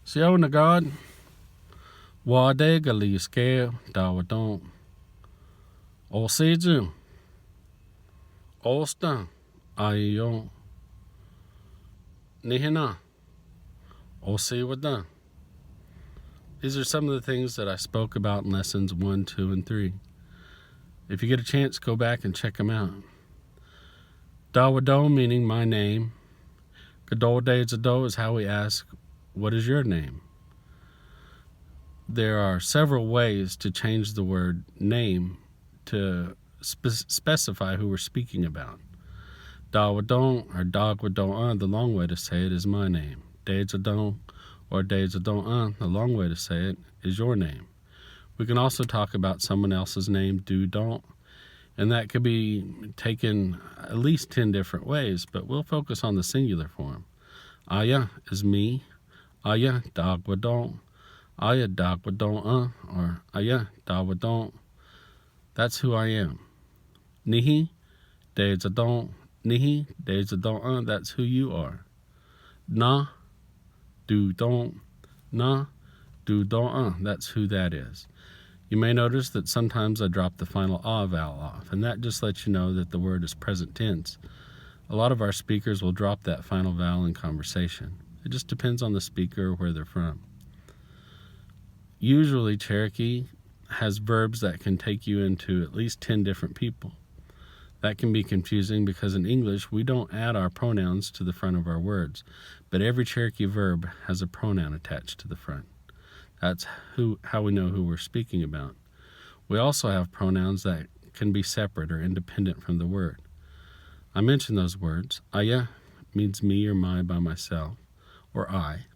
Ꭶ噚���ဖိᎢ̢ ᎦᎫ ᎦᎫ ᎦᎫ ᎦᎪ ᎦᎫ. These are some of the things that I spoke about in lessons 1, 2, and 3. If you get a chance, go back and check them out. ᎦᎠ meaning my name. ᎦᎠ is how we ask, what is your name? There are several ways to change the word name to specify who we're speaking about. ᎦᎠ or ᎦᎠ, the long way to say it is my name. ᎦᎠ or ᎦᎠ, the long way to say it is your name. We can also talk about someone else's name, do, and that could be taken at least 10 different ways, but we'll focus on the singular form. Aya is me. Aya ᎦᎠ. Aya ᎦᎠ, or aya ᎦᎠ. That's who I am. Nihi ᎦᎠ. Nihi ᎦᎠ, that's who you are. Na do, na do, that's who that is. You may notice that sometimes I drop the final ah vowel off, and that just lets you know that the word is present tense. A lot of our speakers will drop that final vowel in conversation. It just depends on the speaker or where they're from. Usually Cherokee has verbs that can take you into at least 10 different people. That can be confusing because in English we don't add our pronouns to the front of our words, but every Cherokee verb has a pronoun attached to the front. That's how we know who we're speaking about. We also have pronouns that can be separate or independent from the word. I mentioned those words. Aya means me or my by myself, or I.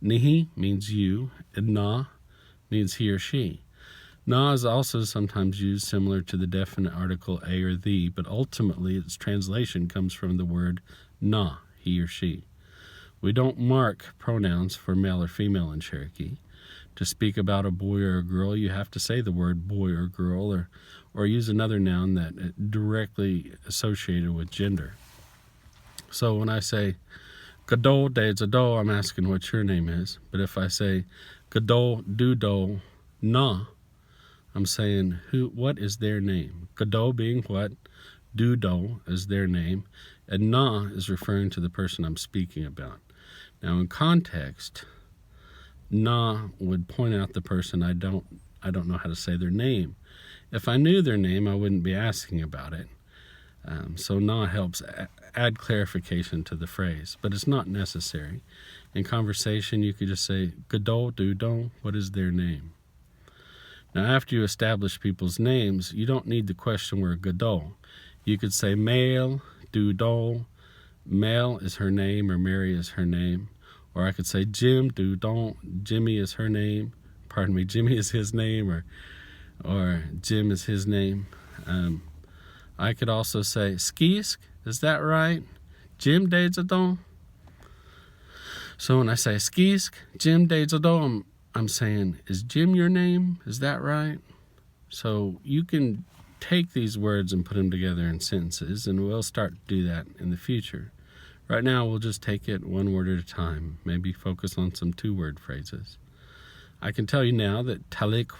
Nihi means you, and na means he or she. Na is also sometimes used similar to the definite article a or the, but ultimately its translation comes from the word na, he or she. We don't mark pronouns for male or female in Cherokee. To speak about a boy or a girl, you have to say the word boy or girl, or use another noun that is directly associated with gender. So when I say ᎦᎠ ᎦᎠ, I'm asking what your name is. But if I say ᎦᎠ ᎦᎠ na, I'm saying what is their name. ᎦᎠ being what, ᎦᎠ is their name, and na is referring to the person I'm speaking about. Now in context, na would point out the person I don't know how to say their name. If I knew their name, I wouldn't be asking about it. So na helps add clarification to the phrase, but it's not necessary. In conversation, you could just say, ᎦᎠ ᎦᎠ, what is their name? Now, after you establish people's names, you don't need the question word ᎦᎠ. You could say male, ᎦᎠ, Mel is her name, or Mary is her name. Or I could say Jim, Jimmy is her name. Jimmy is his name, or Jim is his name. I could also say Skisk, is that right? Jim ᎦᎠ. So when I say Skisk, Jim ᎦᎠ, I'm saying, is Jim your name? Is that right? So you can take these words and put them together in sentences, and we'll start to do that in the future. Right now, we'll just take it one word at a time, maybe focus on some 2-word phrases. I can tell you now that ᎦᎠ,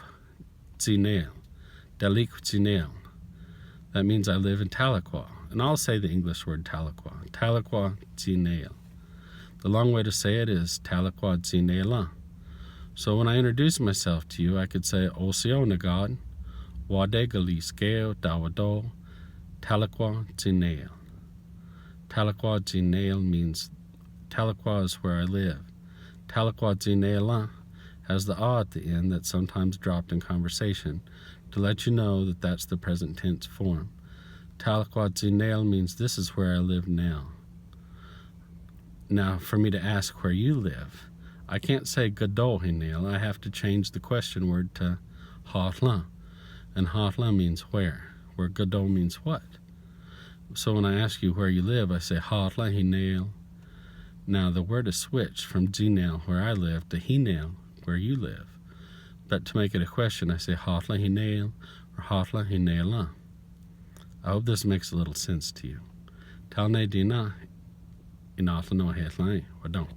that means I live in Tahlequah, and I'll say the English word Tahlequah ᎦᎠ. The long way to say it is Tahlequah ᎦᎠ. So when I introduce myself to you, I could say ᎦᎠ ᎦᎠ Tahlequah ᎦᎠ. Tahlequah ᎦᎠ means Tahlequah is where I live. Tahlequah ᎦᎠ has the ah at the end that's sometimes dropped in conversation to let you know that that's the present tense form. Tahlequah ᎦᎠ means this is where I live now. Now, for me to ask where you live, I can't say ᎦᎠ. I have to change the question word to ᎦᎠ. And ᎦᎠ means where ᎦᎠ means what. So when I ask you where you live, I say ᎦᎠ. Now the word is switched from ᎦᎠ, where I live, to ᎦᎠ, where you live. But to make it a question, I say ᎦᎠ or ᎦᎠ. I hope this makes a little sense to you. Talne dina inathlano headline or don't.